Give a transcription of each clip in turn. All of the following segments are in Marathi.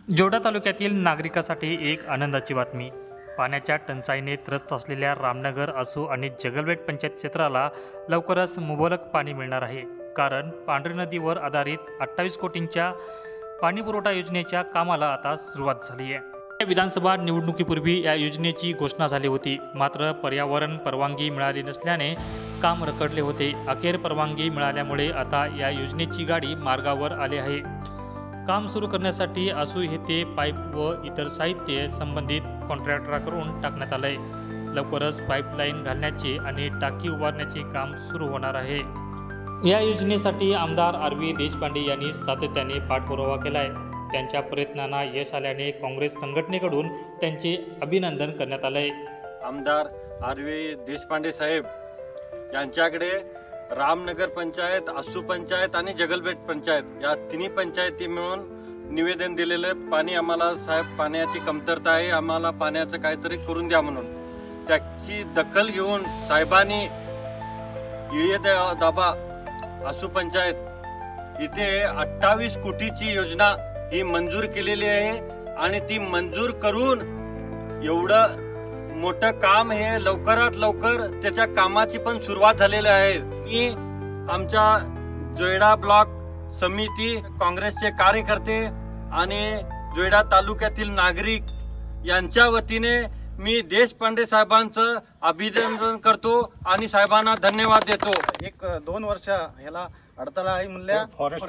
जोडा तालुक्यातील नागरिकांसाठी एक आनंदाची बातमी। पाण्याच्या टंचाईने त्रस्त असलेल्या रामनगर असू आणि जगलबेट पंचायत क्षेत्राला लवकरच मुबलक पाणी मिळणार आहे। कारण पांढरी नदीवर आधारित 28 कोटींच्या पाणीपुरवठा योजनेच्या कामाला आता सुरुवात झाली आहे। विधानसभा निवडणुकीपूर्वी या योजनेची घोषणा झाली होती, मात्र पर्यावरण परवानगी मिळाली नसल्याने काम रखडले होते। अखेर परवानगी मिळाल्यामुळे आता या योजनेची गाडी मार्गावर आली आहे। काम सुरू करण्यासाठी असू येथे पाईप व इतर साहित्य संबंधित कॉन्ट्रॅक्टराकडून टाकण्यात आले। लवकरच पाईपलाईन घालण्याचे आणि टाकी उभारण्याचे काम सुरू होणार आहे। या योजनेसाठी आमदार आर.व्ही. देशपांडे यांनी सातत्याने पाठपुरावा केलाय। त्यांच्या प्रयत्नांना यश आल्याने काँग्रेस संघटनेकडून त्यांचे अभिनंदन करण्यात आले। आमदार आर.व्ही. देशपांडे साहेब यांच्याकडे रामनगर पंचायत, आसू पंचायत आणि जगलबेट पंचायत या तिन्ही पंचायती मिळून निवेदन दिलेलं पाणी आम्हाला साहेब पाण्याची कमतरता आहे, आम्हाला पाण्याचं काहीतरी करून द्या म्हणून त्याची दखल घेऊन साहेबांनी इळे दाबा आसू पंचायत इथे 28 कोटीची योजना ही मंजूर केलेली आहे आणि ती मंजूर करून एवढं मोठं काम हे लवकरात लवकर त्याच्या कामाची पण सुरुवात झालेली आहे। मी आमच्या जोयडा ब्लॉक समिती काँग्रेसचे कार्यकर्ते आणि जोयडा तालुक्यातील नागरिक यांच्या वतीने मी देशपांडे साहेबांचं अभिनंदन करतो आणि साहेबांना धन्यवाद देतो। 1-2 वर्ष ह्याला अडथळा आहे म्हणल्या फॉरेस्ट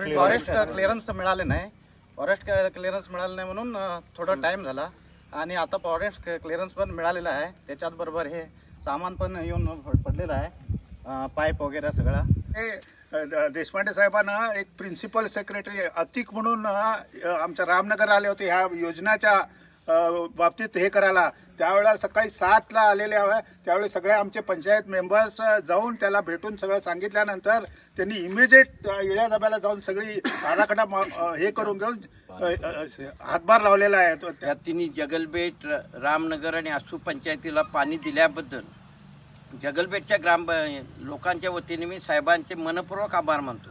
क्लिअरन्स मिळाले नाही, फॉरेस्ट क्लिअरन्स मिळाले नाही म्हणून थोडा टाइम झाला आणि आता फॉरेस्ट क्लिअरन्स पण मिळालेला आहे। त्याच्यात बरोबर हे सामान पण येऊन पडलेलं आहे, पाईप वगैरे सगळा। हे देशपांडे साहेबांना एक प्रिन्सिपल सेक्रेटरी अतिक म्हणून आमच्या रामनगर आले होते ह्या योजनेच्या बाबतीत हे करायला। त्यावेळेला सकाळी 7 ला आलेले आहे, त्यावेळी सगळे आमचे पंचायत मेंबर्स जाऊन त्याला भेटून सगळं सांगितल्यानंतर त्यांनी इमिजिएट इळ्या डब्याला जाऊन सगळी आराखडा हे करून घेऊन हातभार लावलेला आहे। त्या तिन्ही जगलबेट, रामनगर आणि आसू पंचायतीला पाणी दिल्याबद्दल जगलबेटच्या लोकांच्या वतीने मी साहेबांचे मनपूर्वक आभार मानतो।